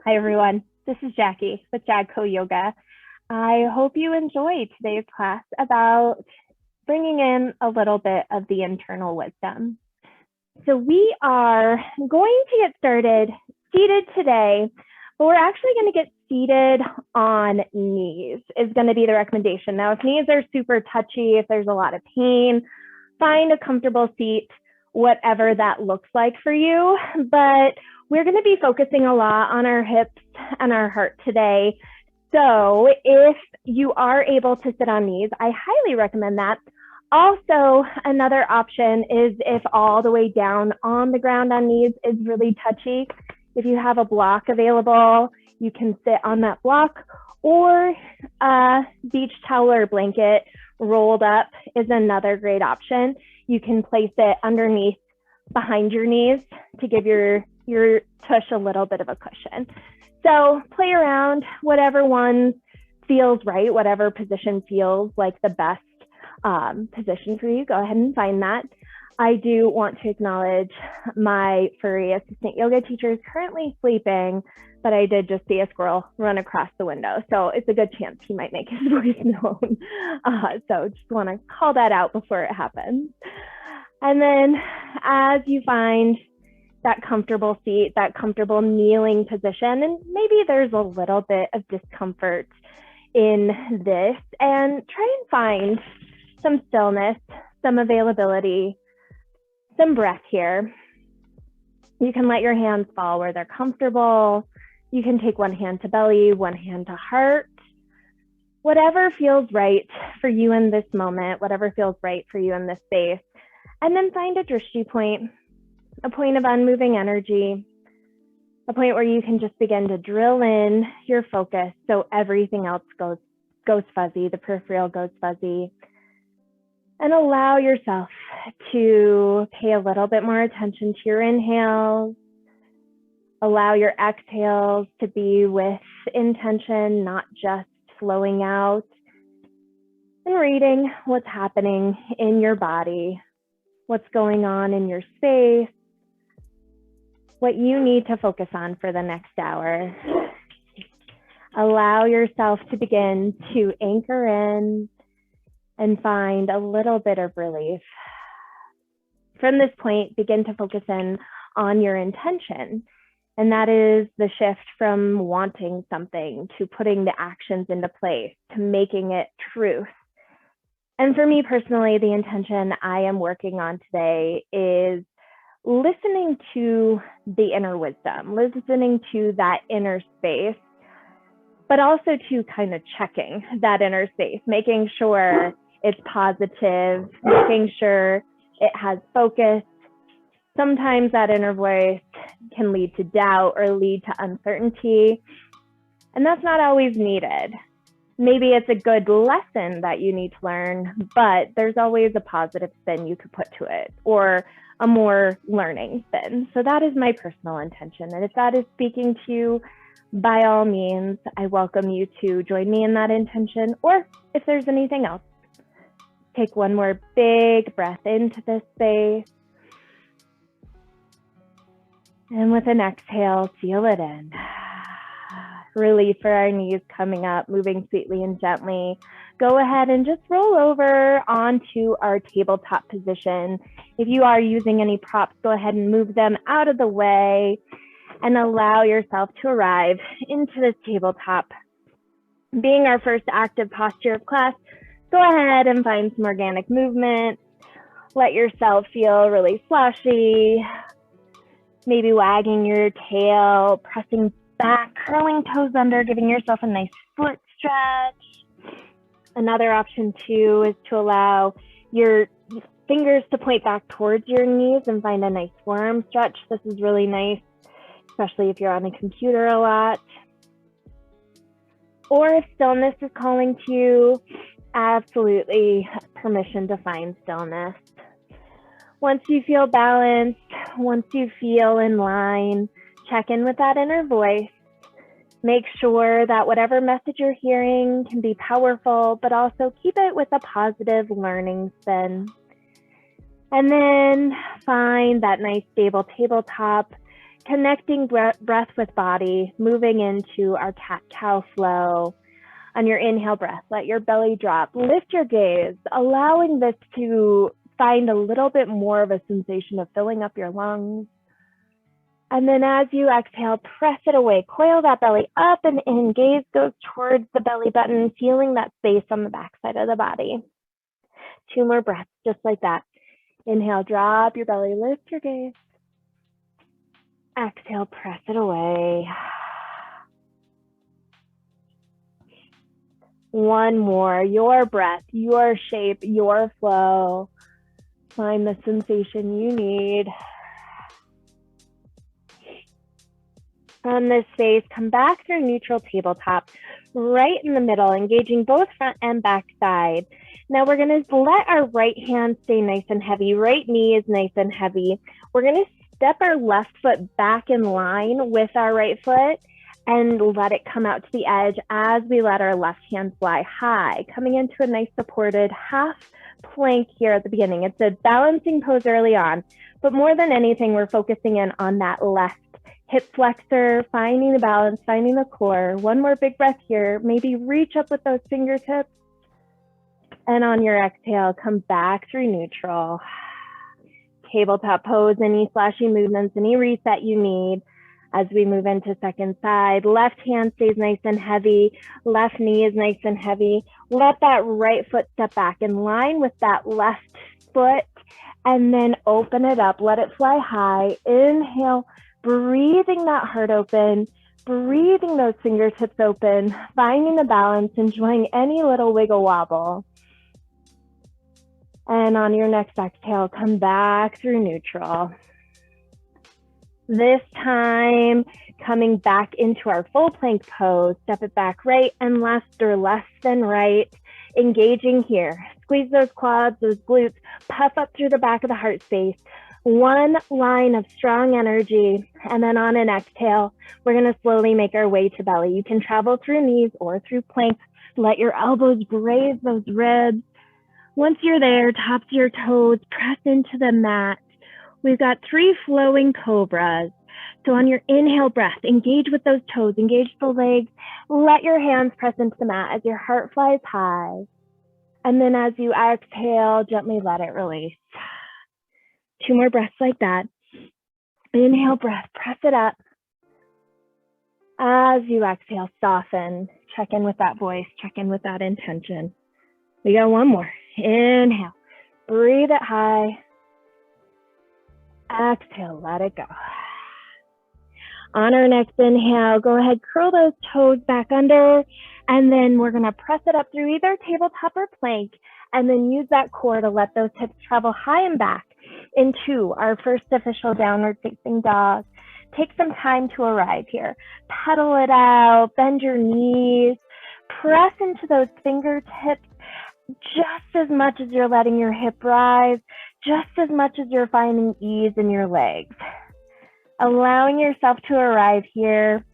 Hi, everyone. This is Jackie with Jagco Yoga. I hope you enjoyed today's class about bringing in a little bit of the internal wisdom. So we are going to get started seated today, but we're actually going to get seated on knees is going to be the recommendation. Now, if knees are super touchy, if there's a lot of pain, find a comfortable seat, whatever that looks like for you. But we're going to be focusing a lot on our hips and our heart today. So if you are able to sit on knees, I highly recommend that. Also, another option is if all the way down on the ground on knees is really touchy. If you have a block available, you can sit on that block, or a beach towel or blanket rolled up is another great option. You can place it underneath behind your knees to give your tush a little bit of a cushion. So play around, whatever one feels right, whatever position feels like the best position for you, go ahead and find that. I do want to acknowledge my furry assistant yoga teacher is currently sleeping, but I did just see a squirrel run across the window. So it's a good chance he might make his voice known. So just want to call that out before it happens. And then as you find that comfortable seat, that comfortable kneeling position, and maybe there's a little bit of discomfort in this, and try and find some stillness, some availability, some breath here. You can let your hands fall where they're comfortable. You can take one hand to belly, one hand to heart. Whatever feels right for you in this moment, whatever feels right for you in this space. And then find a drishti point, a point of unmoving energy, a point where you can just begin to drill in your focus so everything else goes fuzzy, the peripheral goes fuzzy. And allow yourself to pay a little bit more attention to your inhales. Allow your exhales to be with intention, not just flowing out. And reading what's happening in your body, what's going on in your space, what you need to focus on for the next hour. Allow yourself to begin to anchor in and find a little bit of relief. From this point, begin to focus in on your intention. And that is the shift from wanting something to putting the actions into place, to making it truth. And for me personally, the intention I am working on today is listening to the inner wisdom, listening to that inner space, but also to kind of checking that inner space, making sure it's positive, making sure it has focus. Sometimes that inner voice can lead to doubt or lead to uncertainty, and that's not always needed. Maybe it's a good lesson that you need to learn, but there's always a positive spin you could put to it, or a more learning spin. So that is my personal intention. And if that is speaking to you, by all means, I welcome you to join me in that intention, or if there's anything else. Take one more big breath into this space. And with an exhale, seal it in. Relief for our knees coming up, moving sweetly and gently. Go ahead and just roll over onto our tabletop position. If you are using any props, go ahead and move them out of the way and allow yourself to arrive into this tabletop. Being our first active posture of class, go ahead and find some organic movement. Let yourself feel really slushy, maybe wagging your tail, pressing back, curling toes under, giving yourself a nice foot stretch. Another option too is to allow your fingers to point back towards your knees and find a nice forearm stretch. This is really nice, especially if you're on a computer a lot. Or if stillness is calling to you, absolutely permission to find stillness. Once you feel balanced, once you feel in line, check in with that inner voice. Make sure that whatever message you're hearing can be powerful, but also keep it with a positive learning spin. And then find that nice stable tabletop. connecting breath with body, moving into our tactile flow. On your inhale breath, let your belly drop, lift your gaze, allowing this to find a little bit more of a sensation of filling up your lungs. And then as you exhale, press it away, coil that belly up and in, gaze goes towards the belly button, feeling that space on the backside of the body. 2 more breaths, just like that. Inhale, drop your belly, lift your gaze. Exhale, press it away. 1 more, your breath, your shape, your flow. Find the sensation you need. From this space, come back through neutral tabletop, right in the middle, engaging both front and back side. Now we're going to let our right hand stay nice and heavy. Right knee is nice and heavy. We're going to step our left foot back in line with our right foot and let it come out to the edge as we let our left hand fly high, coming into a nice supported half plank here at the beginning. It's a balancing pose early on, but more than anything, we're focusing in on that left hip flexor, finding the balance, finding the core. 1 more big breath here. Maybe reach up with those fingertips. And on your exhale, come back through neutral. Tabletop pose, any flashy movements, any reset you need. As we move into second side, left hand stays nice and heavy. Left knee is nice and heavy. Let that right foot step back in line with that left foot. And then open it up. Let it fly high. Inhale. Breathing that heart open, breathing those fingertips open, finding the balance, enjoying any little wiggle wobble. And on your next exhale, come back through neutral. This time, coming back into our full plank pose, step it back right and left or less than right, engaging here. Squeeze those quads, those glutes, puff up through the back of the heart space. 1 line of strong energy, and then on an exhale, we're going to slowly make our way to belly. You can travel through knees or through planks. Let your elbows graze those ribs. Once you're there, tops of your toes, press into the mat. We've got 3 flowing cobras. So on your inhale breath, engage with those toes, engage the legs. Let your hands press into the mat as your heart flies high. And then as you exhale, gently let it release. 2 more breaths like that. Inhale breath, press it up. As you exhale, soften. Check in with that voice, check in with that intention. We got 1 more. Inhale, breathe it high. Exhale, let it go. On our next inhale, go ahead, curl those toes back under, and then we're gonna press it up through either tabletop or plank, and then use that core to let those hips travel high and back into our first official downward facing dog. Take some time to arrive here. Pedal it out, bend your knees, press into those fingertips just as much as you're letting your hip rise, just as much as you're finding ease in your legs. Allowing yourself to arrive here.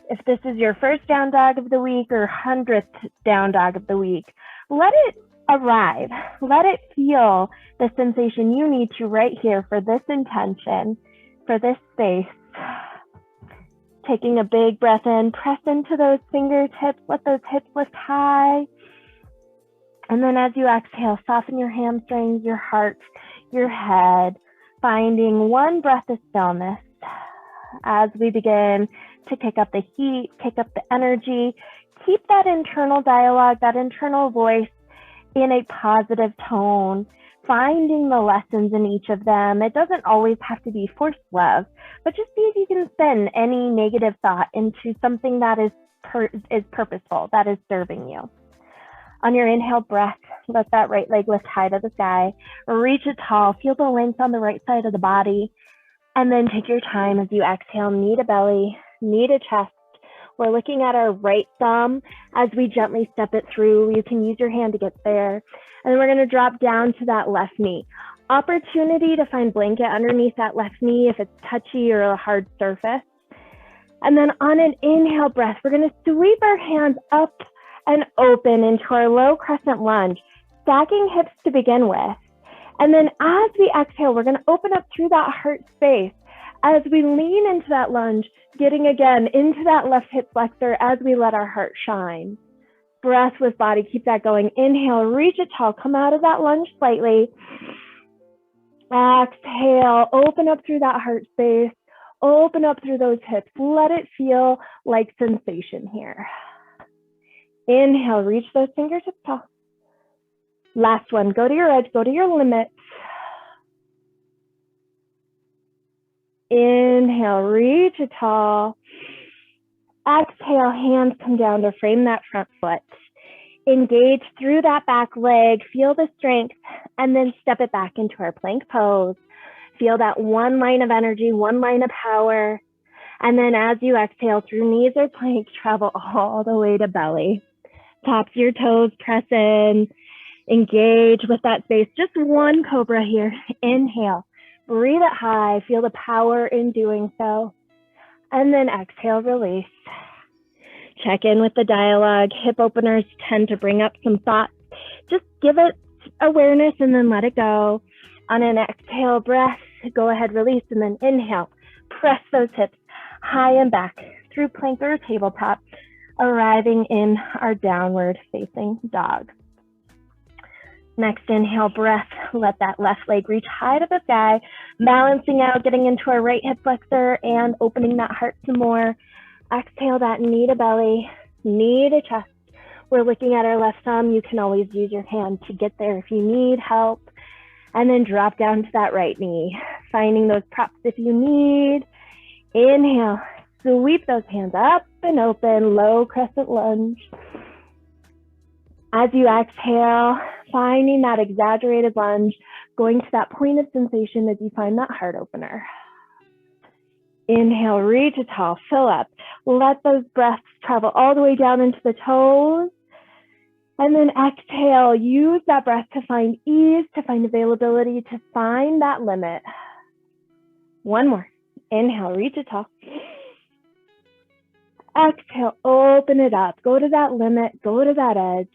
If this is your first down dog of the week or 100th down dog of the week, let it arrive. Let it feel the sensation you need to right here for this intention, for this space. Taking a big breath in, press into those fingertips, let those hips lift high. And then as you exhale, soften your hamstrings, your heart, your head, finding 1 breath of stillness as we begin to kick up the heat, kick up the energy. Keep that internal dialogue, that internal voice in a positive tone, finding the lessons in each of them. It doesn't always have to be forced love, but just see if you can spin any negative thought into something that is purposeful, that is serving you. On your inhale breath, let that right leg lift high to the sky. Reach it tall, feel the length on the right side of the body, and then take your time as you exhale, knee to belly, knee to chest. We're looking at our right thumb as we gently step it through. You can use your hand to get there. And then we're going to drop down to that left knee. Opportunity to find blanket underneath that left knee if it's touchy or a hard surface. And then on an inhale breath, we're going to sweep our hands up and open into our low crescent lunge, stacking hips to begin with. And then as we exhale, we're going to open up through that heart space As we lean into that lunge, getting again into that left hip flexor as we let our heart shine. Breath with body, keep that going. Inhale, reach it tall, come out of that lunge slightly. Exhale, open up through that heart space, open up through those hips. Let it feel like sensation here. Inhale, reach those fingertips tall. Last one, go to your edge, go to your limit. Inhale, reach it tall. Exhale, hands come down to frame that front foot. Engage through that back leg, feel the strength, and then step it back into our plank pose. Feel that one line of energy, one line of power. And then as you exhale through knees or plank, travel all the way to belly. Tops of your toes, press in. Engage with that space. Just one cobra here. Inhale, breathe it high. Feel the power in doing so. And then exhale, release. Check in with the dialogue. Hip openers tend to bring up some thoughts. Just give it awareness and then let it go. On an exhale breath, go ahead, release, and then inhale. Press those hips high and back through plank or tabletop, arriving in our downward facing dog. Next inhale breath, let that left leg reach high to the sky, balancing out, getting into our right hip flexor and opening that heart some more. Exhale that knee to belly, knee to chest. We're looking at our left thumb. You can always use your hand to get there if you need help. And then drop down to that right knee, finding those props if you need. Inhale, sweep those hands up and open, low crescent lunge. As you exhale, finding that exaggerated lunge, going to that point of sensation as you find that heart opener. Inhale, reach it tall, fill up. Let those breaths travel all the way down into the toes. And then exhale, use that breath to find ease, to find availability, to find that limit. One more. Inhale, reach it tall. Exhale, open it up. Go to that limit, go to that edge.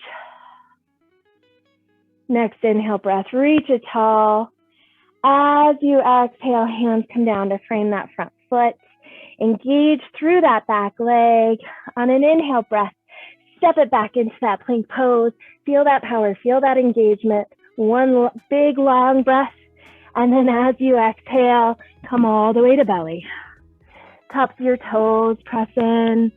Next inhale, breath, reach it tall. As you exhale, hands come down to frame that front foot. Engage through that back leg. On an inhale breath, step it back into that plank pose. Feel that power, feel that engagement. One big long breath. And then as you exhale, come all the way to belly. Tops of your toes, press in.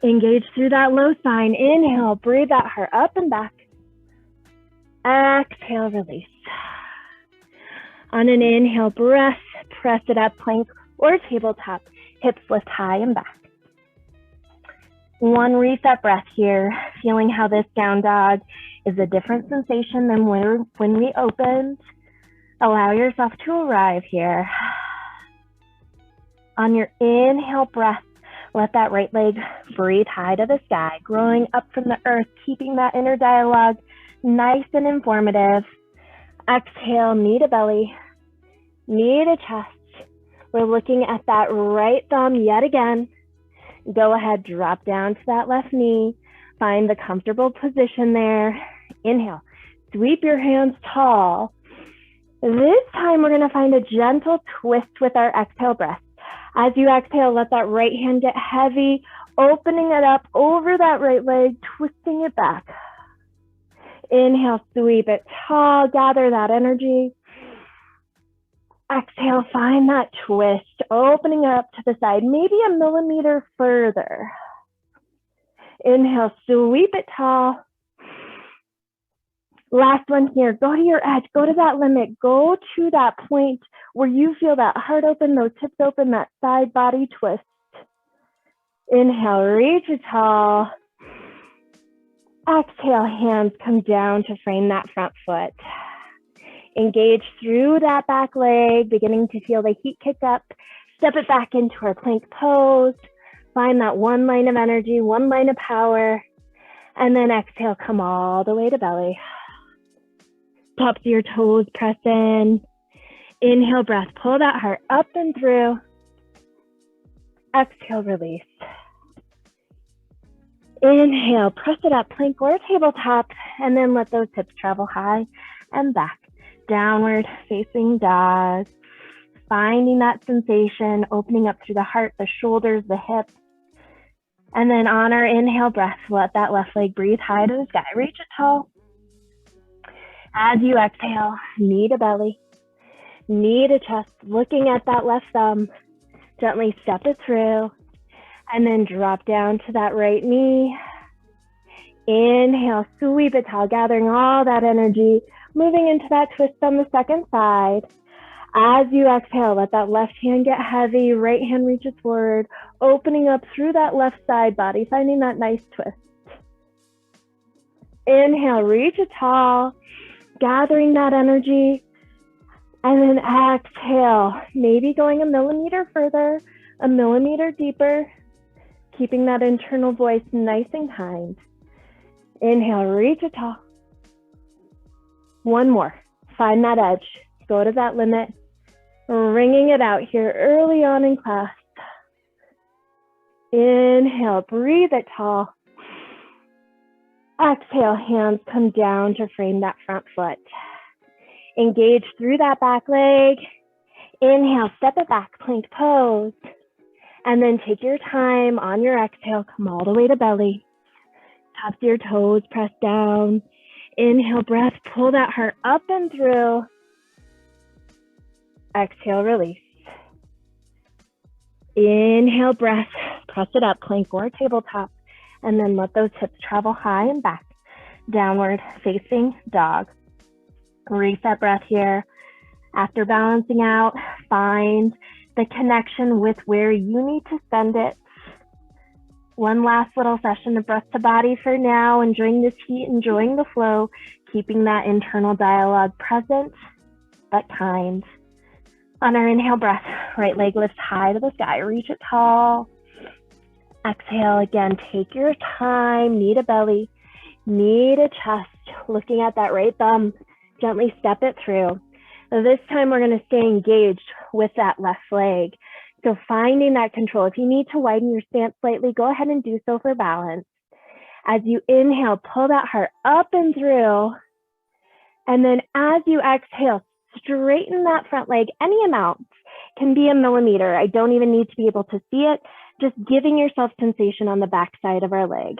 Engage through that low spine. Inhale, breathe that heart up and back. Exhale, release. On an inhale breath, press it up, plank or tabletop. Hips lift high and back. One reset breath here, feeling how this down dog is a different sensation than when we opened. Allow yourself to arrive here. On your inhale breath, let that right leg breathe high to the sky, growing up from the earth, keeping that inner dialogue nice and informative. Exhale, knee to belly, knee to chest. We're looking at that right thumb yet again. Go ahead, drop down to that left knee. Find the comfortable position there. Inhale, sweep your hands tall. This time we're gonna find a gentle twist with our exhale breath. As you exhale, let that right hand get heavy, opening it up over that right leg, twisting it back. Inhale, sweep it tall, gather that energy. Exhale, find that twist, opening up to the side, maybe a millimeter further. Inhale, sweep it tall. Last one here, go to your edge, go to that limit, go to that point where you feel that heart open, those hips open, that side body twist. Inhale, reach it tall. Exhale, hands come down to frame that front foot. Engage through that back leg, beginning to feel the heat kick up. Step it back into our plank pose. Find that one line of energy, one line of power. And then exhale, come all the way to belly. Tops of your toes, press in. Inhale, breath, pull that heart up and through. Exhale, release. Inhale, press it up, plank or tabletop, and then let those hips travel high and back. Downward facing dog. finding that sensation, opening up through the heart, the shoulders, the hips. And then on our inhale breath, let that left leg breathe high to the sky. Reach it tall. As you exhale, knee to belly, knee to chest, looking at that left thumb. Gently step it through. And then drop down to that right knee. Inhale, sweep it tall, gathering all that energy, moving into that twist on the second side. As you exhale, let that left hand get heavy, right hand reaches forward, opening up through that left side body, finding that nice twist. Inhale, reach it tall, gathering that energy, and then exhale, maybe going a millimeter further, a millimeter deeper, keeping that internal voice nice and kind. Inhale, reach it tall. One more. Find that edge. Go to that limit. Ringing it out here early on in class. Inhale, breathe it tall. Exhale, hands come down to frame that front foot. Engage through that back leg. Inhale, step it back, plank pose. And then take your time on your exhale, come all the way to belly. Tops of your toes, press down. Inhale, breath, pull that heart up and through. Exhale, release. Inhale, breath, press it up, plank or tabletop. And then let those hips travel high and back. Downward facing dog. Reset breath here. After balancing out, find the connection with where you need to send it. One last little session of breath to body for now, enjoying this heat, enjoying the flow, keeping that internal dialogue present, but kind. On our inhale breath, right leg lifts high to the sky, reach it tall. Exhale, again, take your time, knee to belly, knee to chest, looking at that right thumb, gently step it through. This time we're gonna stay engaged with that left leg. So finding that control. If you need to widen your stance slightly, go ahead and do so for balance. As you inhale, pull that heart up and through. And then as you exhale, straighten that front leg. Any amount can be a millimeter. I don't even need to be able to see it. Just giving yourself sensation on the back side of our leg.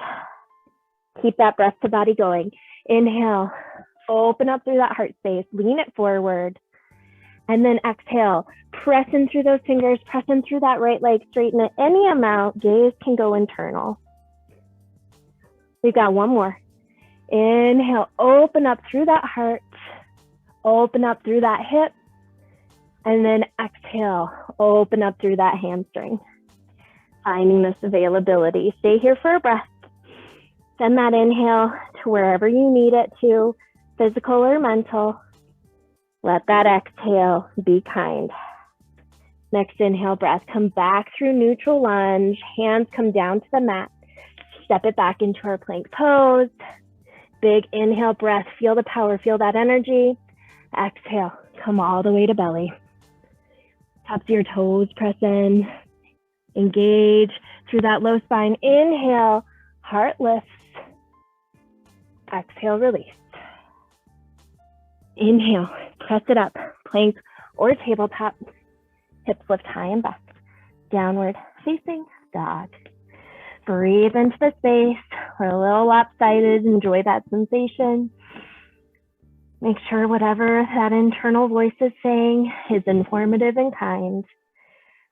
Keep that breath to body going. Inhale, open up through that heart space, lean it forward. And then exhale, press in through those fingers, press in through that right leg, straighten it any amount, gaze can go internal. We've got one more. Inhale, open up through that heart, open up through that hip, and then exhale, open up through that hamstring. Finding this availability. Stay here for a breath. Send that inhale to wherever you need it to, physical or mental. Let that exhale be kind. Next inhale breath, come back through neutral lunge, hands come down to the mat. Step it back into our plank pose. Big inhale breath, feel the power, feel that energy. Exhale, come all the way to belly. Tops of your toes press in. Engage through that low spine. Inhale, heart lifts. Exhale, release. Inhale, press it up, plank or tabletop. Hips lift high and back. Downward facing dog. Breathe into the space. We're a little lopsided. Enjoy that sensation. Make sure whatever that internal voice is saying is informative and kind.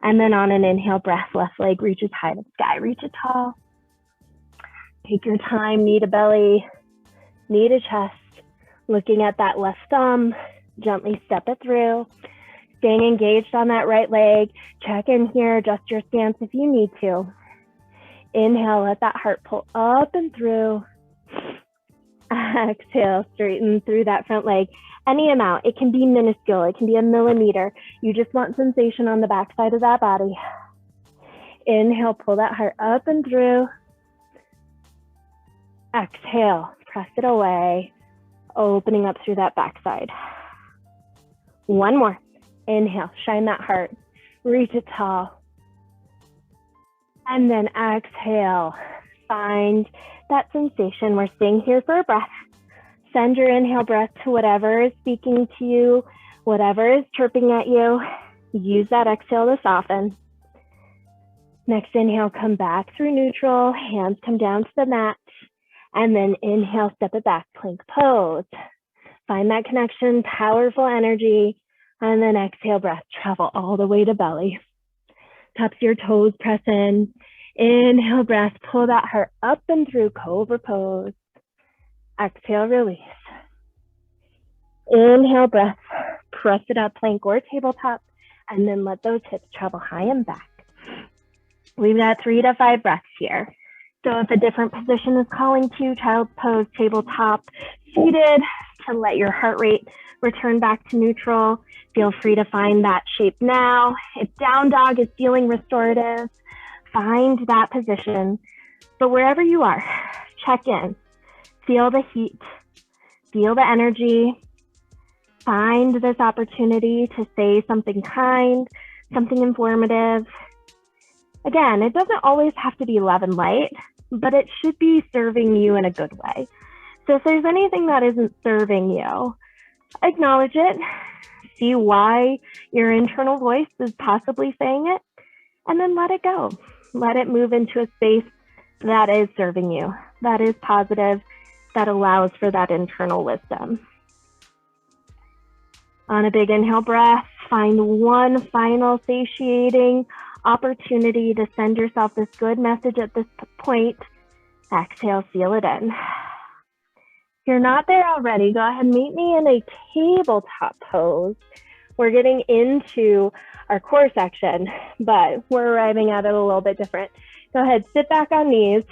And then on an inhale breath, left leg reaches high to the sky. Reach it tall. Take your time, knee to belly, knee to chest. Looking at that left thumb, gently step it through. Staying engaged on that right leg. Check in here, adjust your stance if you need to. Inhale, let that heart pull up and through. Exhale, straighten through that front leg. Any amount, it can be minuscule, it can be a millimeter. You just want sensation on the back side of that body. Inhale, pull that heart up and through. Exhale, press it away. Opening up through that backside. One more. Inhale, shine that heart. Reach it tall. And then exhale. Find that sensation. We're staying here for a breath. Send your inhale breath to whatever is speaking to you, whatever is chirping at you. Use that exhale to soften. Next inhale, come back through neutral, hands come down to the mat, and then inhale, step it back, plank pose. Find that connection, powerful energy, and then exhale, breath, travel all the way to belly. Tuck your toes, press in. Inhale, breath, pull that heart up and through, Cobra pose. Exhale, release. Inhale, breath, press it up, plank or tabletop, and then let those hips travel high and back. We've got 3 to 5 breaths here. So if a different position is calling to, child's pose, tabletop, seated, to let your heart rate return back to neutral, feel free to find that shape now. If down dog is feeling restorative, find that position. But wherever you are, check in. Feel the heat, feel the energy. Find this opportunity to say something kind, something informative. Again, it doesn't always have to be love and light, but it should be serving you in a good way. So if there's anything that isn't serving you, acknowledge it, see why your internal voice is possibly saying it, and then let it go. Let it move into a space that is serving you, that is positive, that allows for that internal wisdom. On a big inhale breath, find one final satiating opportunity to send yourself this good message at this point. Exhale, seal it in. If you're not there already, go ahead and meet me in a tabletop pose. We're getting into our core section, but we're arriving at it a little bit different. Go ahead, sit back on knees.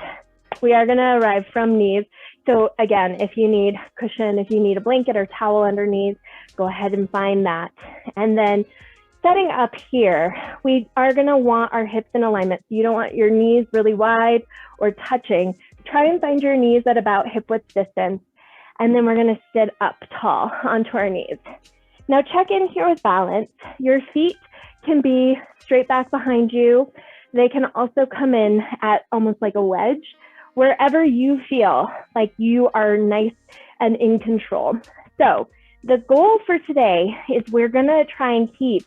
We are gonna arrive from knees. So again, if you need cushion, if you need a blanket or towel underneath, go ahead and find that. And then setting up here, we are gonna want our hips in alignment. So you don't want your knees really wide or touching. Try and find your knees at about hip width distance. And then we're gonna sit up tall onto our knees. Now check in here with balance. Your feet can be straight back behind you. They can also come in at almost like a wedge, wherever you feel like you are nice and in control. So the goal for today is we're gonna try and keep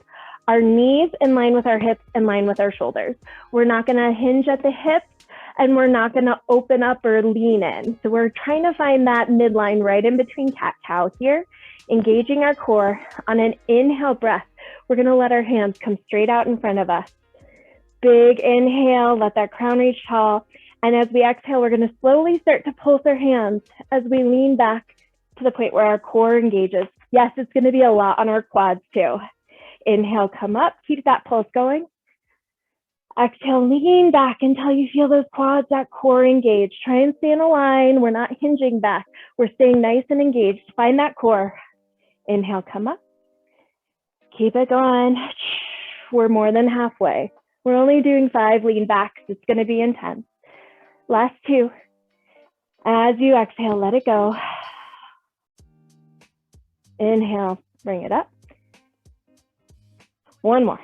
our knees in line with our hips, in line with our shoulders. We're not gonna hinge at the hips, and we're not gonna open up or lean in. So we're trying to find that midline right in between cat-cow here, engaging our core. On an inhale breath, we're gonna let our hands come straight out in front of us. Big inhale, let that crown reach tall. And as we exhale, we're gonna slowly start to pulse our hands as we lean back to the point where our core engages. Yes, it's gonna be a lot on our quads too. Inhale, come up, keep that pulse going. Exhale, lean back until you feel those quads, that core engaged. Try and stay in a line. We're not hinging back. We're staying nice and engaged. Find that core. Inhale, come up. Keep it going. We're more than halfway. We're only doing 5 lean backs. It's going to be intense. Last 2. As you exhale, let it go. Inhale, bring it up. 1 more.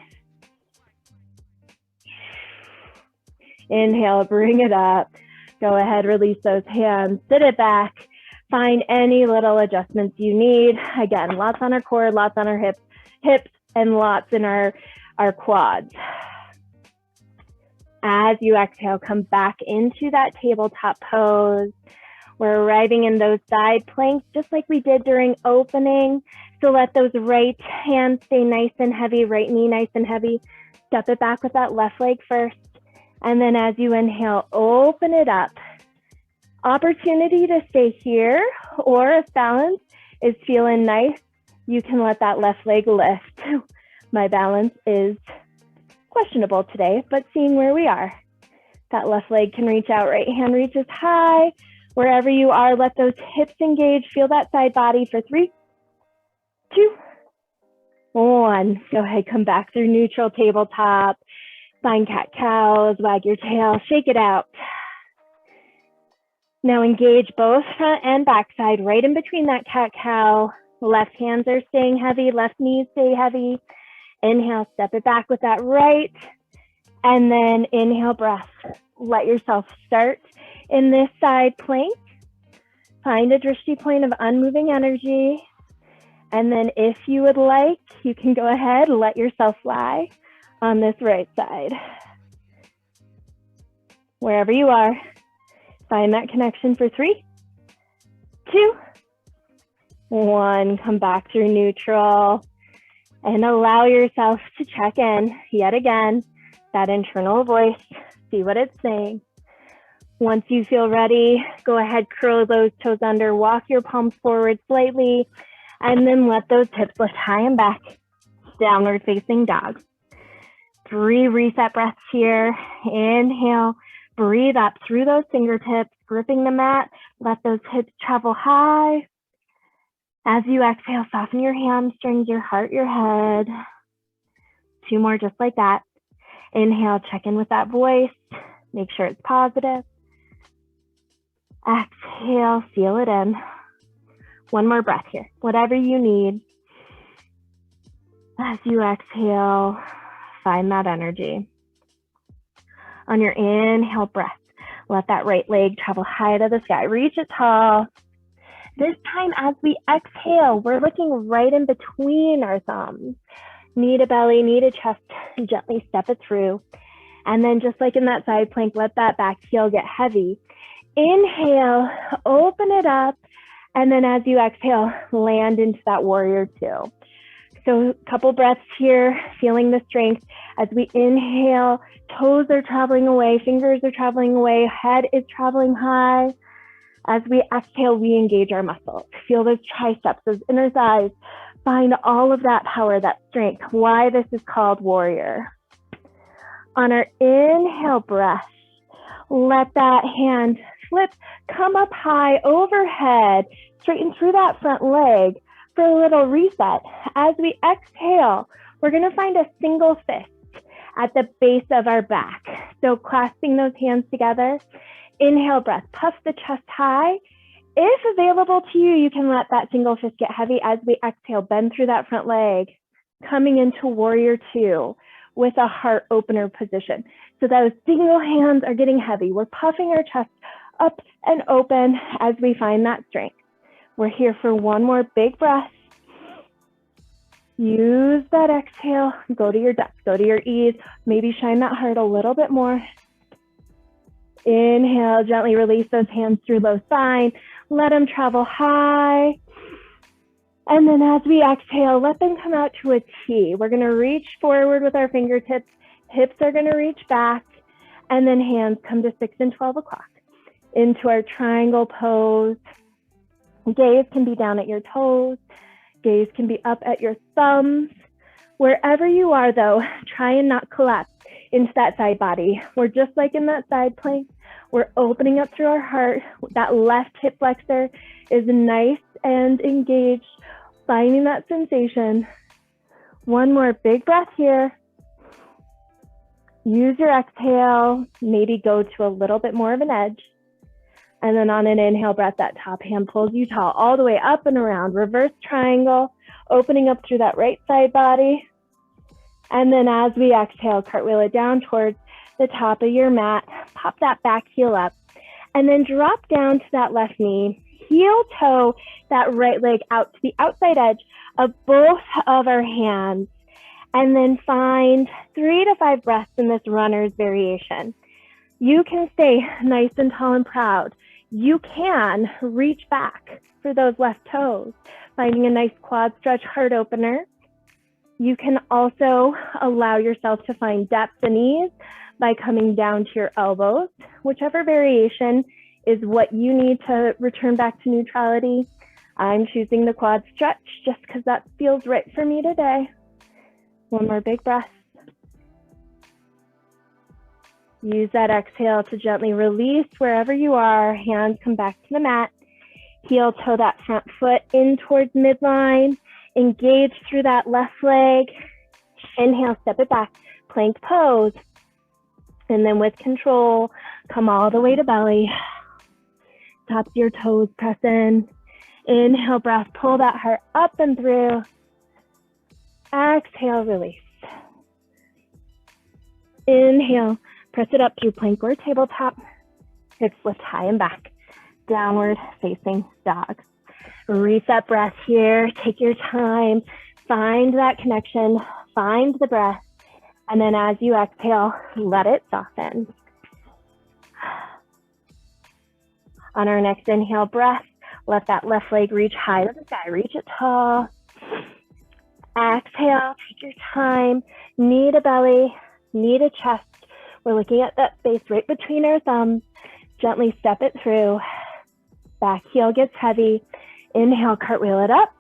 Inhale, bring it up. Go ahead, release those hands, sit it back. Find any little adjustments you need. Again, lots on our core, lots on our hips, and lots in our quads. As you exhale, come back into that tabletop pose. We're arriving in those side planks, just like we did during opening. So let those right hands stay nice and heavy, right knee nice and heavy. Step it back with that left leg first. And then as you inhale, open it up. Opportunity to stay here, or if balance is feeling nice, you can let that left leg lift. My balance is questionable today, but seeing where we are, that left leg can reach out, right hand reaches high. Wherever you are, let those hips engage. Feel that side body for 3, 2, 1. Go ahead, come back through neutral tabletop. Find cat-cows, wag your tail, shake it out. Now engage both front and back side, right in between that cat-cow. Left hands are staying heavy, left knees stay heavy. Inhale, step it back with that right. And then inhale, breath. Let yourself start in this side plank. Find a drishti point of unmoving energy. And then if you would like, you can go ahead and let yourself fly on this right side. Wherever you are, find that connection for 3, 2, 1. Come back through neutral and allow yourself to check in yet again, that internal voice, see what it's saying. Once you feel ready, go ahead, curl those toes under, walk your palms forward slightly, and then let those hips lift high and back, downward facing dog. 3 reset breaths here. Inhale, breathe up through those fingertips, gripping the mat, let those hips travel high. As you exhale, soften your hamstrings, your heart, your head. 2 more just like that. Inhale, check in with that voice, make sure it's positive. Exhale, feel it in. 1 more breath here, whatever you need. As you exhale, find that energy. On your inhale breath, let that right leg travel high to the sky. Reach it tall. This time, as we exhale, we're looking right in between our thumbs. Knee to belly, knee to chest, gently step it through. And then just like in that side plank, let that back heel get heavy. Inhale, open it up. And then as you exhale, land into that warrior 2. So a couple breaths here, feeling the strength. As we inhale, toes are traveling away, fingers are traveling away, head is traveling high. As we exhale, we engage our muscles. Feel those triceps, those inner thighs. Find all of that power, that strength. Why this is called warrior. On our inhale breath, let that hand flip, come up high overhead, straighten through that front leg for a little reset. As we exhale, we're going to find a single fist at the base of our back. So clasping those hands together, inhale breath, puff the chest high. If available to you, you can let that single fist get heavy. As we exhale, bend through that front leg, coming into warrior 2 with a heart opener position. So those single hands are getting heavy. We're puffing our chest up and open as we find that strength. We're here for 1 more big breath. Use that exhale, go to your depth, go to your ease, maybe shine that heart a little bit more. Inhale, gently release those hands through low spine, let them travel high. And then as we exhale, let them come out to a T. We're gonna reach forward with our fingertips, hips are gonna reach back, and then hands come to 6 and 12 o'clock. Into our triangle pose. Gaze can be down at your toes. Gaze can be up at your thumbs. Wherever you are though, try and not collapse into that side body. We're just like in that side plank. We're opening up through our heart. That left hip flexor is nice and engaged, finding that sensation. 1 more big breath here. Use your exhale, maybe go to a little bit more of an edge. And then on an inhale breath, that top hand pulls you tall, all the way up and around. Reverse triangle, opening up through that right side body. And then as we exhale, cartwheel it down towards the top of your mat. Pop that back heel up. And then drop down to that left knee. Heel toe that right leg out to the outside edge of both of our hands. And then find 3 to 5 breaths in this runner's variation. You can stay nice and tall and proud. You can reach back for those left toes, finding a nice quad stretch, heart opener. You can also allow yourself to find depth and ease by coming down to your elbows, whichever variation is what you need to return back to neutrality. I'm choosing the quad stretch just because that feels right for me today. 1 more big breath. Use that exhale to gently release wherever you are. Hands come back to the mat. Heel toe that front foot in towards midline. Engage through that left leg. Inhale, step it back. Plank pose. And then with control, come all the way to belly. Tops of your toes press in. Inhale, breath, pull that heart up and through. Exhale, release. Inhale, press it up through plank or tabletop. Hips lift high and back. Downward facing dog. Reset breath here. Take your time. Find that connection. Find the breath. And then as you exhale, let it soften. On our next inhale breath, let that left leg reach high to the sky. Reach it tall. Exhale, take your time. Knee to belly, knee to chest. We're looking at that space right between our thumbs. Gently step it through. Back heel gets heavy. Inhale, cartwheel it up.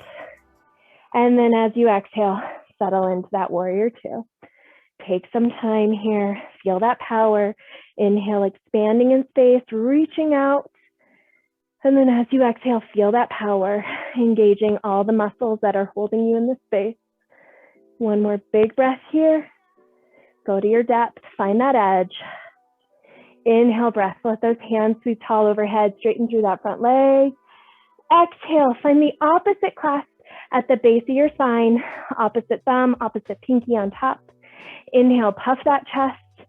And then as you exhale, settle into that warrior two. Take some time here. Feel that power. Inhale, expanding in space, reaching out. And then as you exhale, feel that power, engaging all the muscles that are holding you in this space. One more big breath here. Go to your depth, find that edge. Inhale, breath, let those hands sweep tall overhead, straighten through that front leg. Exhale, find the opposite clasp at the base of your spine, opposite thumb, opposite pinky on top. Inhale, puff that chest.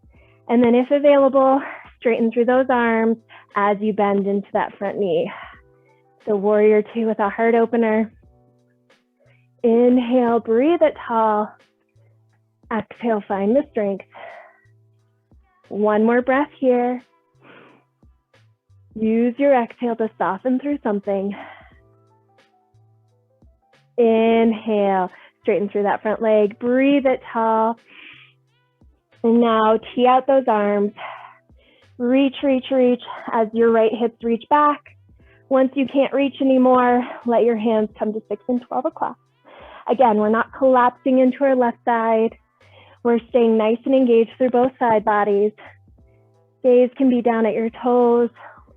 And then if available, straighten through those arms as you bend into that front knee. So warrior two with a heart opener. Inhale, breathe it tall. Exhale, find the strength. One more breath here. Use your exhale to soften through something. Inhale, straighten through that front leg. Breathe it tall. And now tee out those arms. Reach, reach, reach as your right hips reach back. Once you can't reach anymore, let your hands come to 6 and 12 o'clock. Again, we're not collapsing into our left side. We're staying nice and engaged through both side bodies. Gaze can be down at your toes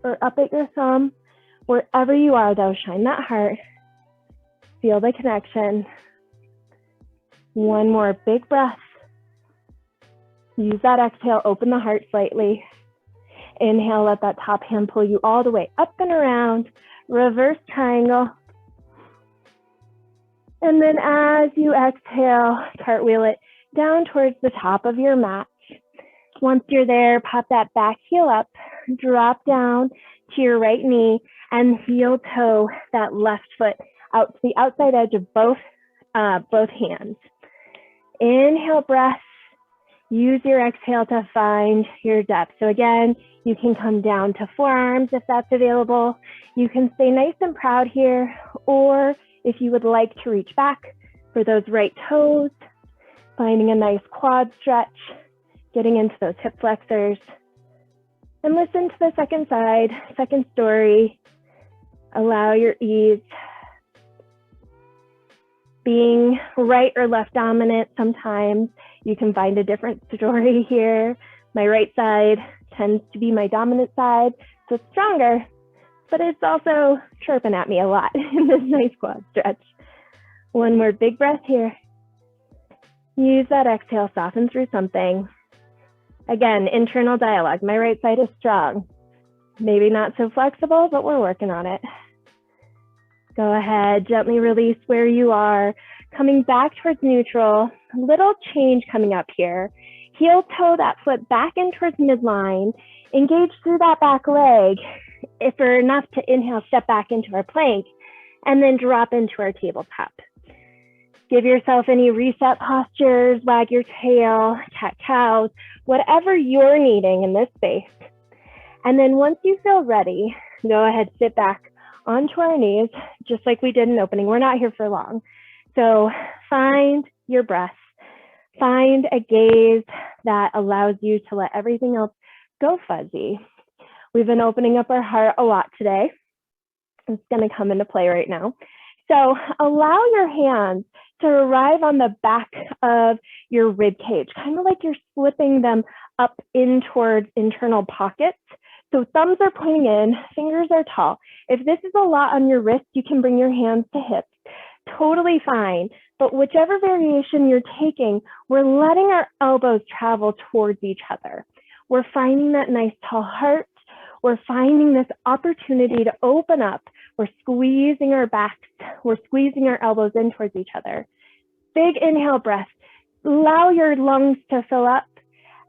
or up at your thumb. Wherever you are though, shine that heart. Feel the connection. One more big breath. Use that exhale, open the heart slightly. Inhale, let that top hand pull you all the way up and around. Reverse triangle. And then as you exhale, cartwheel it down towards the top of your mat. Once you're there, pop that back heel up, drop down to your right knee, and heel toe that left foot out to the outside edge of both hands. Inhale, breath. Use your exhale to find your depth. So again, you can come down to forearms if that's available. You can stay nice and proud here, or if you would like to reach back for those right toes, finding a nice quad stretch, getting into those hip flexors. And listen to the second side, second story. Allow your ease. Being right or left dominant, sometimes you can find a different story here. My right side tends to be my dominant side, so it's stronger, but it's also chirping at me a lot in this nice quad stretch. One more big breath here. Use that exhale, soften through something. Again, internal dialogue. My right side is strong. Maybe not so flexible, but we're working on it. Go ahead, gently release where you are. Coming back towards neutral, little change coming up here. Heel toe that foot back in towards midline. Engage through that back leg. If we're enough to inhale, step back into our plank, and then drop into our tabletop. Give yourself any reset postures, wag your tail, cat cows, whatever you're needing in this space. And then once you feel ready, go ahead, sit back onto our knees, just like we did in opening. We're not here for long. So find your breath. Find a gaze that allows you to let everything else go fuzzy. We've been opening up our heart a lot today. It's going to come into play right now. So allow your hands to arrive on the back of your rib cage, kind of like you're slipping them up in towards internal pockets. So thumbs are pointing in, fingers are tall. If this is a lot on your wrist, you can bring your hands to hips. Totally fine. But whichever variation you're taking, we're letting our elbows travel towards each other. We're finding that nice tall heart. We're finding this opportunity to open up. We're squeezing our backs. We're squeezing our elbows in towards each other. Big inhale breath. Allow your lungs to fill up.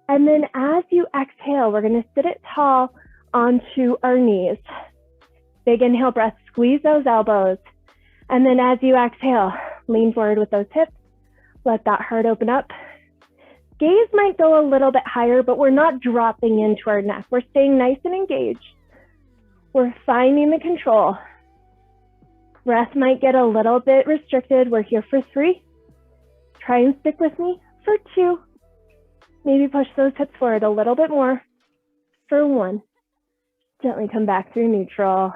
And then as you exhale, we're going to sit it tall onto our knees. Big inhale breath, squeeze those elbows. And then as you exhale, lean forward with those hips. Let that heart open up. Gaze might go a little bit higher, but we're not dropping into our neck. We're staying nice and engaged. We're finding the control. Breath might get a little bit restricted. We're here for 3. Try and stick with me for 2. Maybe push those hips forward a little bit more for 1. Gently come back through neutral.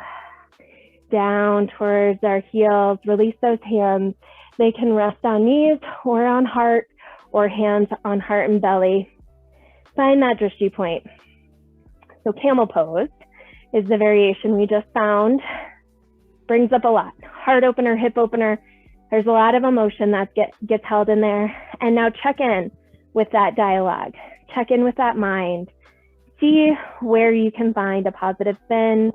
Down towards our heels. Release those hands. They can rest on knees or on heart, or hands on heart and belly. Find that drishti point. So camel pose is the variation we just found. Brings up a lot. Heart opener, hip opener. There's a lot of emotion that gets held in there. And now check in with that dialogue. Check in with that mind. See where you can find a positive spin,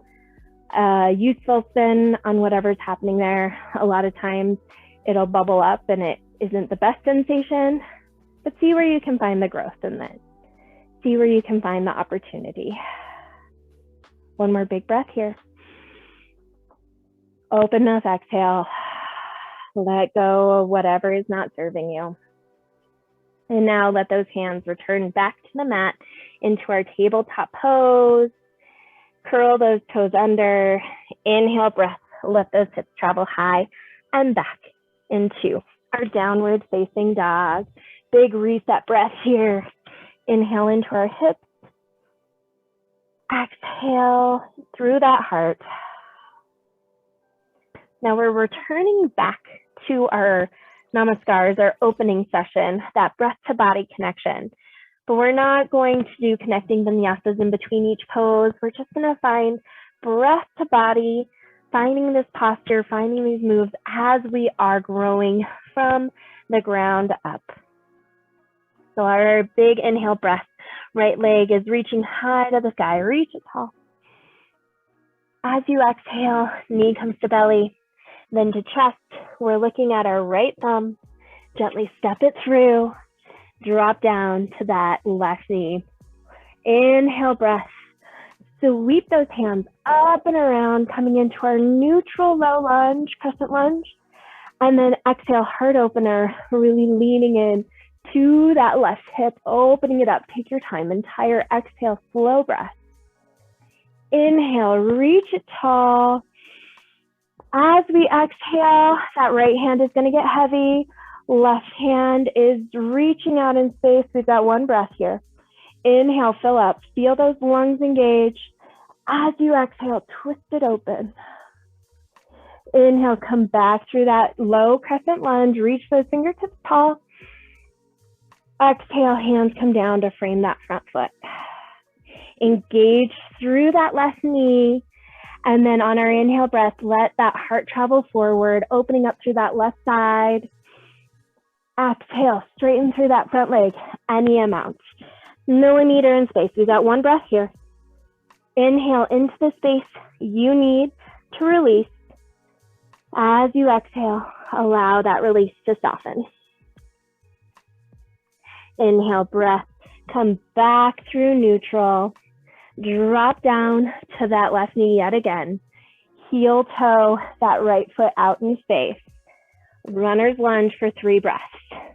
a useful spin on whatever's happening there. A lot of times it'll bubble up and it isn't the best sensation. But see where you can find the growth in it. See where you can find the opportunity. One more big breath here. Open mouth, exhale. Let go of whatever is not serving you. And now let those hands return back to the mat into our tabletop pose. Curl those toes under. Inhale, breath. Let those hips travel high and back into our downward facing dog. Big reset breath here. Inhale into our hips. Exhale through that heart. Now we're returning back to our namaskars, our opening session, that breath to body connection. But we're not going to do connecting vinyasas in between each pose. We're just going to find breath to body, finding this posture, finding these moves as we are growing from the ground up. So our big inhale breath, right leg is reaching high to the sky, reach it tall. As you exhale, knee comes to belly, then to chest. We're looking at our right thumb, gently step it through, drop down to that left knee. Inhale breath, sweep those hands up and around, coming into our neutral low lunge, crescent lunge. And then exhale, heart opener, really leaning in to that left hip, opening it up. Take your time. Entire exhale, slow breath. Inhale, reach it tall. As we exhale, that right hand is going to get heavy. Left hand is reaching out in space. We've got one breath here. Inhale, fill up. Feel those lungs engage. As you exhale, twist it open. Inhale, come back through that low crescent lunge. Reach those fingertips tall. Exhale, hands come down to frame that front foot. Engage through that left knee. And then on our inhale breath, let that heart travel forward, opening up through that left side. Exhale, straighten through that front leg, any amount. Millimeter in space. We got one breath here. Inhale into the space you need to release. As you exhale, allow that release to soften. Inhale, breath, come back through neutral. Drop down to that left knee yet again. Heel toe that right foot out in space. Runner's lunge for 3 breaths.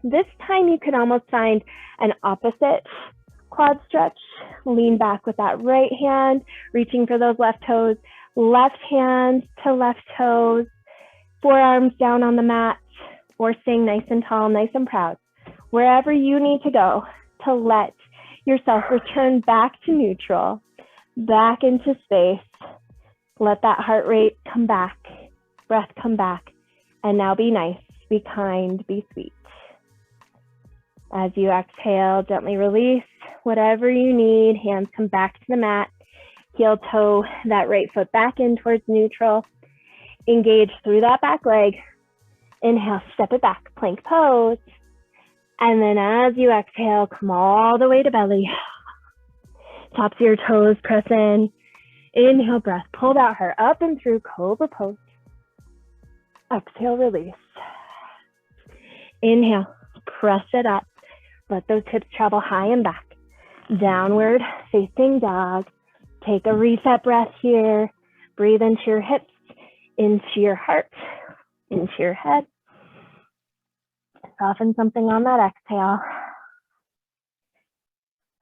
This time you could almost find an opposite quad stretch. Lean back with that right hand, reaching for those left toes. Left hand to left toes. Forearms down on the mat, or staying nice and tall, nice and proud. Wherever you need to go to let yourself return back to neutral, back into space. Let that heart rate come back, breath come back, and now be nice, be kind, be sweet. As you exhale, gently release whatever you need. Hands come back to the mat. Heel toe that right foot back in towards neutral. Engage through that back leg. Inhale, step it back, plank pose. And then as you exhale, come all the way to belly. Tops of your toes press in. Inhale, breath, pull that heart up and through Cobra pose. Exhale, release. Inhale, press it up. Let those hips travel high and back. Downward facing dog. Take a reset breath here. breathe into your hips, into your heart, into your head. Soften something on that exhale.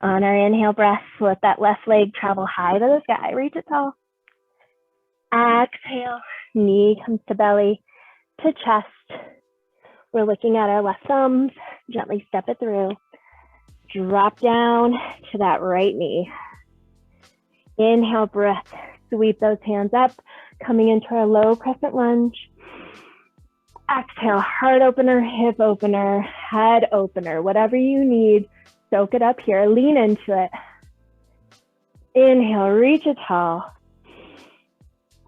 On our inhale breath, let that left leg travel high to the sky, reach it tall. Exhale, knee comes to belly, to chest. We're looking at our left thumbs, gently step it through. Drop down to that right knee. Inhale, breath, sweep those hands up, coming into our low crescent lunge. Exhale, heart opener, hip opener, head opener, whatever you need, soak it up here, lean into it. Inhale, reach it tall.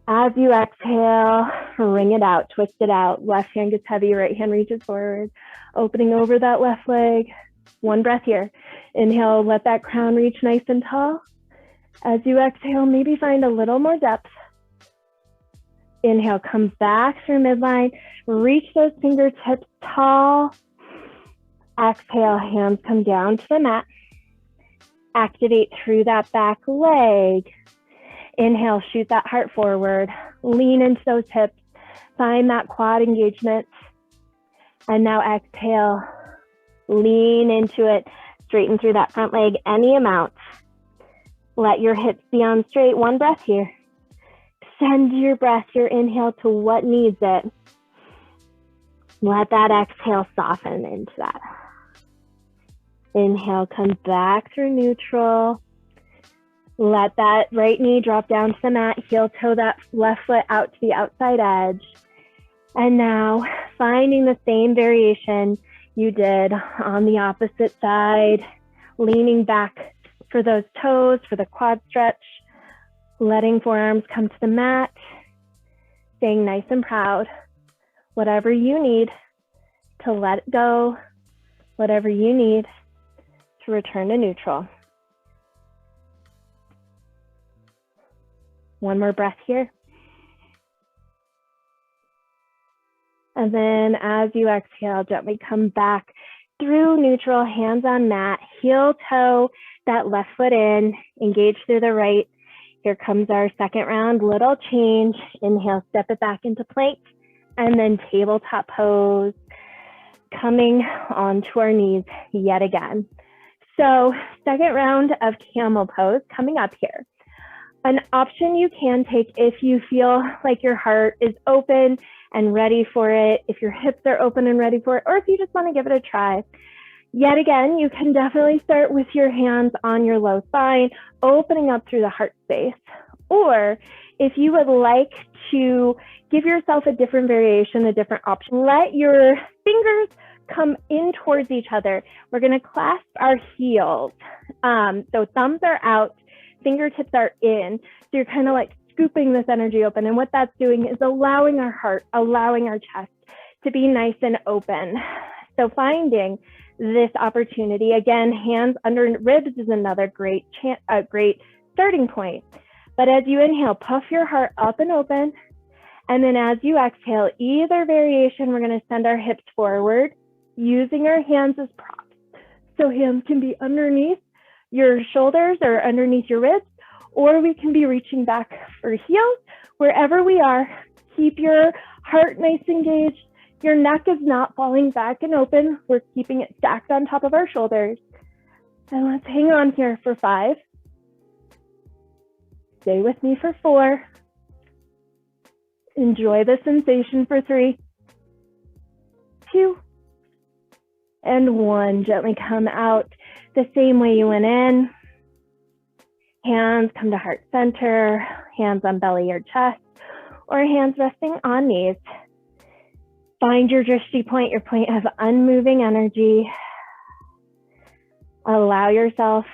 As you exhale, wring it out, twist it out. Left hand gets heavy, right hand reaches forward, opening over that left leg. One breath here. Inhale, let that crown reach nice and tall. As you exhale, maybe find a little more depth. Inhale, come back through midline, reach those fingertips tall. Exhale, hands come down to the mat. Activate through that back leg. Inhale, shoot that heart forward. Lean into those hips. Find that quad engagement. And now exhale, lean into it. Straighten through that front leg any amount. Let your hips be on straight. One breath here. Send your breath, your inhale to what needs it. Let that exhale soften into that. Inhale, come back through neutral. Let that right knee drop down to the mat, heel toe that left foot out to the outside edge. And now finding the same variation you did on the opposite side, leaning back for those toes, for the quad stretch, letting forearms come to the mat, staying nice and proud. Whatever you need to let go, whatever you need to return to neutral. One more breath here. And then as you exhale, gently come back through neutral, hands on mat, heel toe that left foot in, engage through the right. Here comes our second round, little change. Inhale, step it back into plank, and then tabletop pose, coming onto our knees yet again. So second round of camel pose coming up here. An option you can take if you feel like your heart is open and ready for it, if your hips are open and ready for it, or if you just want to give it a try. Yet again, you can definitely start with your hands on your low spine, opening up through the heart space. Or if you would like to give yourself a different variation, a different option, let your fingers come in towards each other. We're going to clasp our heels. So thumbs are out, fingertips are in. So you're kind of like scooping this energy open. And what that's doing is allowing our heart, allowing our chest to be nice and open. So finding this opportunity, again, hands under ribs is another great starting point. But as you inhale, puff your heart up and open. And then as you exhale, either variation, we're going to send our hips forward using our hands as props. So hands can be underneath your shoulders or underneath your ribs, or we can be reaching back for heels. Wherever we are, keep your heart nice and engaged. Your neck is not falling back and open. We're keeping it stacked on top of our shoulders. And let's hang on here for 5. Stay with me for 4. Enjoy the sensation for 3, 2, and 1. Gently come out the same way you went in. Hands come to heart center, hands on belly or chest, or hands resting on knees. Find your drishti point, your point of unmoving energy. Allow yourself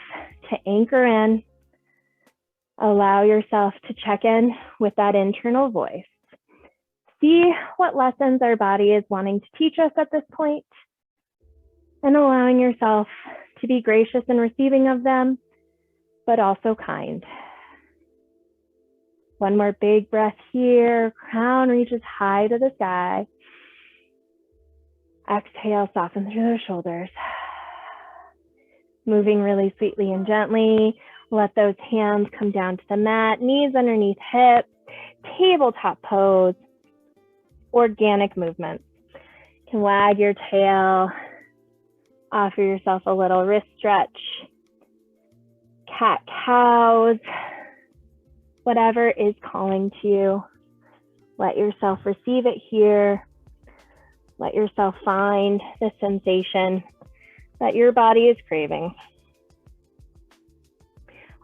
to anchor in. Allow yourself to check in with that internal voice. See what lessons our body is wanting to teach us at this point, and allowing yourself to be gracious and receiving of them, but also kind. One more big breath here. Crown reaches high to the sky. Exhale, soften through the shoulders. Moving really sweetly and gently. Let those hands come down to the mat, knees underneath hips. tabletop pose, organic movements. You can wag your tail, offer yourself a little wrist stretch, cat cows, whatever is calling to you. Let yourself receive it here. Let yourself find the sensation that your body is craving.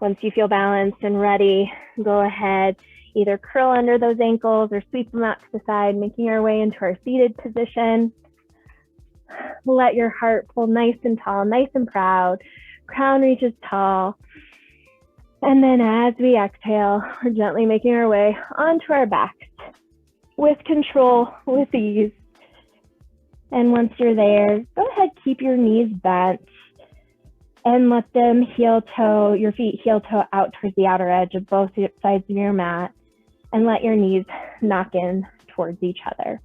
Once you feel balanced and ready, go ahead, either curl under those ankles or sweep them out to the side, making our way into our seated position. Let your heart pull nice and tall, nice and proud. Crown reaches tall. And then as we exhale, we're gently making our way onto our backs with control, with ease. And once you're there, go ahead, keep your knees bent and let them your feet heel toe out towards the outer edge of both sides of your mat, and let your knees knock in towards each other.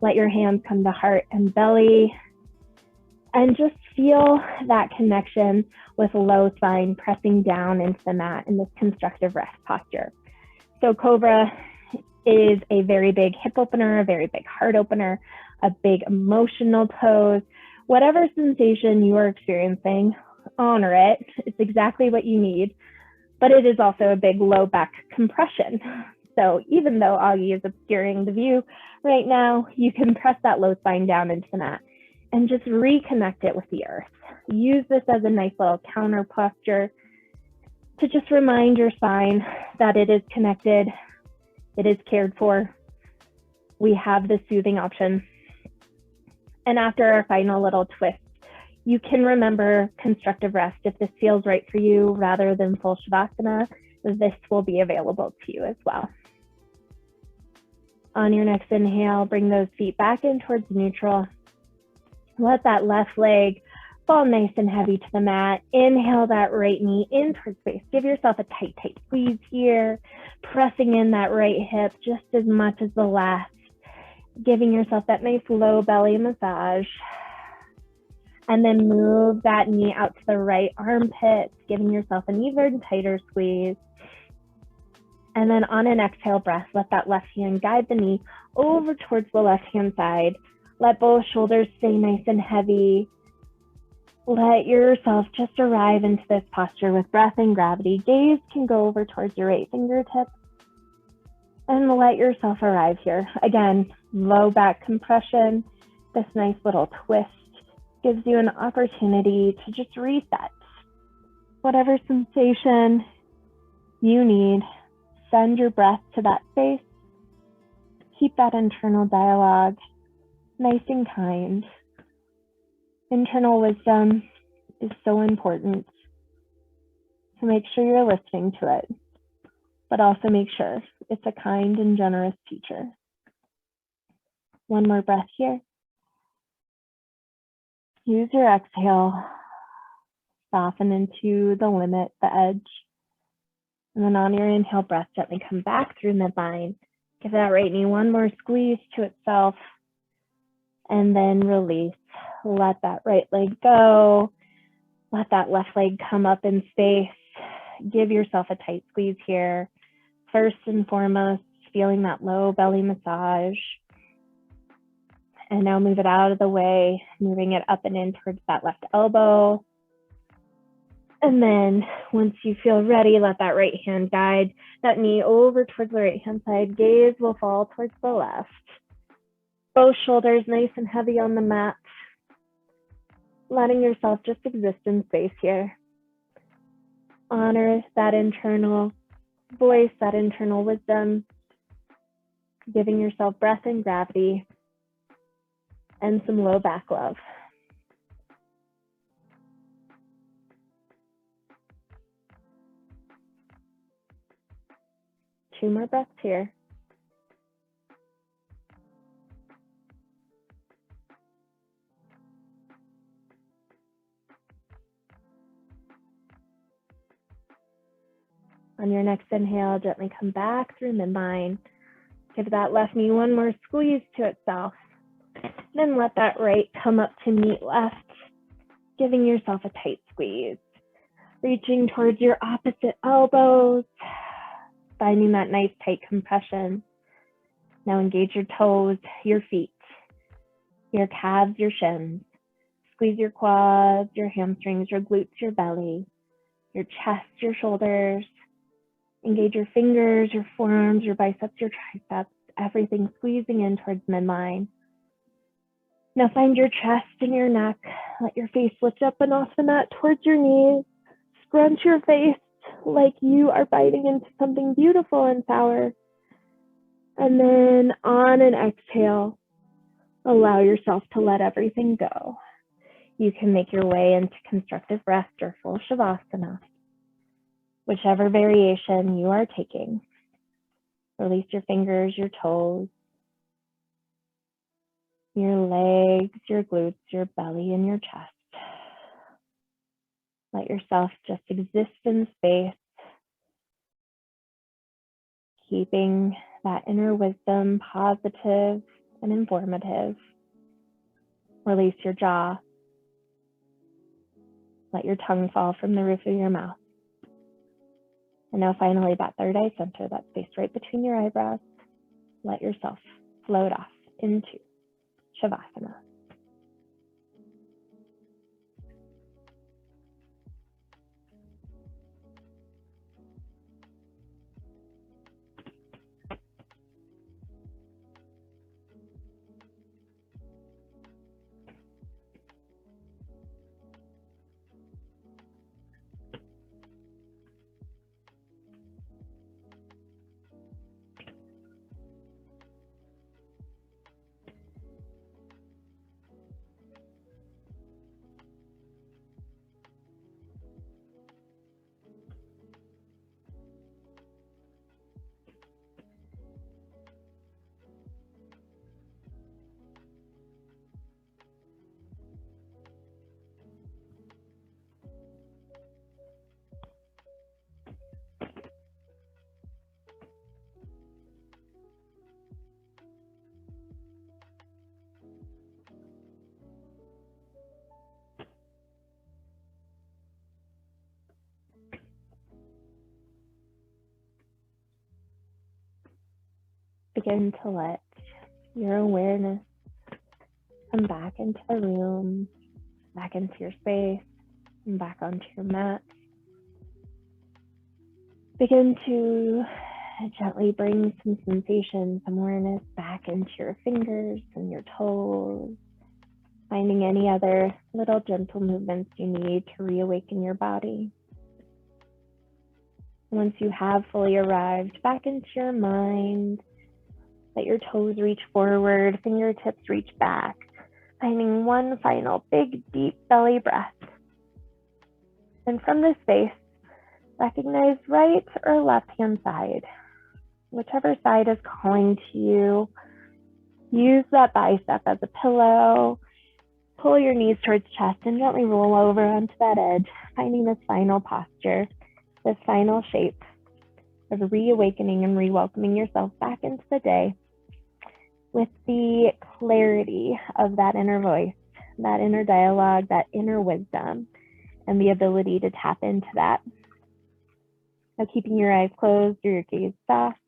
Let your hands come to heart and belly, and just feel that connection with low spine pressing down into the mat in this constructive rest posture. So Cobra is a very big hip opener, a very big heart opener, a big emotional pose. Whatever sensation you are experiencing, honor it. It's exactly what you need, but it is also a big low back compression. So even though Augie is obscuring the view right now, you can press that low spine down into the mat and just reconnect it with the earth. Use this as a nice little counter posture to just remind your spine that it is connected, it is cared for. We have this soothing option. And after our final little twist, you can remember constructive rest. If this feels right for you, rather than full Shavasana, this will be available to you as well. On your next inhale, bring those feet back in towards neutral. Let that left leg fall nice and heavy to the mat. Inhale that right knee in towards space. Give yourself a tight, tight squeeze here, pressing in that right hip just as much as the left. Giving yourself that nice low belly massage. And then move that knee out to the right armpit, giving yourself an even tighter squeeze. And then on an exhale breath, let that left hand guide the knee over towards the left hand side. Let both shoulders stay nice and heavy. Let yourself just arrive into this posture with breath and gravity. Gaze can go over towards your right fingertip. And let yourself arrive here. Again, low back compression. This nice little twist gives you an opportunity to just reset. Whatever sensation you need, send your breath to that space. Keep that internal dialogue nice and kind. Internal wisdom is so important. So make sure you're listening to it, but also make sure it's a kind and generous teacher. One more breath here. Use your exhale. Soften into the limit, the edge. And then on your inhale breath, gently come back through midline. Give that right knee one more squeeze to itself. And then release. Let that right leg go. Let that left leg come up in space. Give yourself a tight squeeze here. First and foremost, feeling that low belly massage. And now move it out of the way, moving it up and in towards that left elbow. And then once you feel ready, let that right hand guide that knee over towards the right hand side. Gaze will fall towards the left. Both shoulders nice and heavy on the mat. Letting yourself just exist in space here. Honor that internal voice, that internal wisdom. Giving yourself breath and gravity. And some low back love. Two more breaths here. On your next inhale, gently come back through midline. Give that left knee one more squeeze to itself. Then let that right come up to meet left, giving yourself a tight squeeze. Reaching towards your opposite elbows. finding that nice tight compression. Now engage your toes, your feet, your calves, your shins. Squeeze your quads, your hamstrings, your glutes, your belly, your chest, your shoulders. Engage your fingers, your forearms, your biceps, your triceps, everything squeezing in towards midline. Now find your chest and your neck. Let your face lift up and off the mat towards your knees. Scrunch your face like you are biting into something beautiful and sour. And then on an exhale, allow yourself to let everything go. You can make your way into constructive rest or full shavasana, whichever variation you are taking. Release your fingers, your toes, your legs, your glutes, your belly, and your chest. Let yourself just exist in space, keeping that inner wisdom positive and informative. Release your jaw. Let your tongue fall from the roof of your mouth. And now finally, that third eye center, that space right between your eyebrows, let yourself float off into Shavasana. Begin to let your awareness come back into the room, back into your space, and back onto your mat. Begin to gently bring some sensation, some awareness back into your fingers and your toes, finding any other little gentle movements you need to reawaken your body. Once you have fully arrived back into your mind, let your toes reach forward, fingertips reach back, finding one final big, deep belly breath. And from this space, recognize right or left-hand side. Whichever side is calling to you, use that bicep as a pillow, pull your knees towards chest and gently roll over onto that edge, finding this final posture, this final shape of reawakening and re-welcoming yourself back into the day with the clarity of that inner voice, that inner dialogue, that inner wisdom, and the ability to tap into that. Now, keeping your eyes closed or your gaze soft,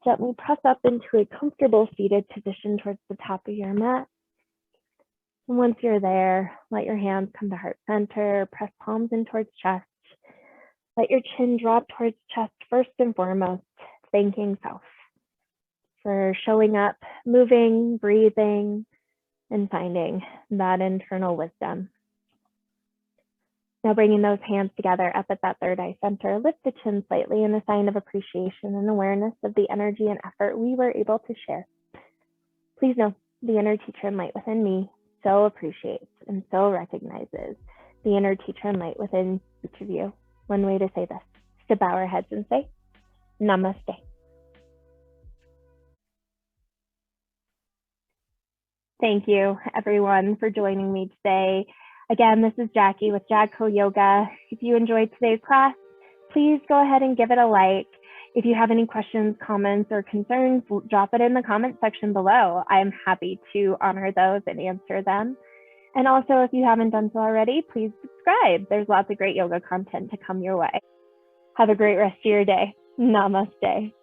gently press up into a comfortable seated position towards the top of your mat. And once you're there, let your hands come to heart center, press palms in towards chest. Let your chin drop towards chest first and foremost, thanking self for showing up, moving, breathing, and finding that internal wisdom. Now bringing those hands together up at that third eye center, lift the chin slightly in a sign of appreciation and awareness of the energy and effort we were able to share. Please know the inner teacher and light within me so appreciates and so recognizes the inner teacher and light within each of you. One way to say this is to bow our heads and say, Namaste. Thank you, everyone, for joining me today. Again, this is Jackie with Jagco Yoga. If you enjoyed today's class, please go ahead and give it a like. If you have any questions, comments, or concerns, drop it in the comment section below. I am happy to honor those and answer them. And also, if you haven't done so already, please subscribe. There's lots of great yoga content to come your way. Have a great rest of your day. Namaste.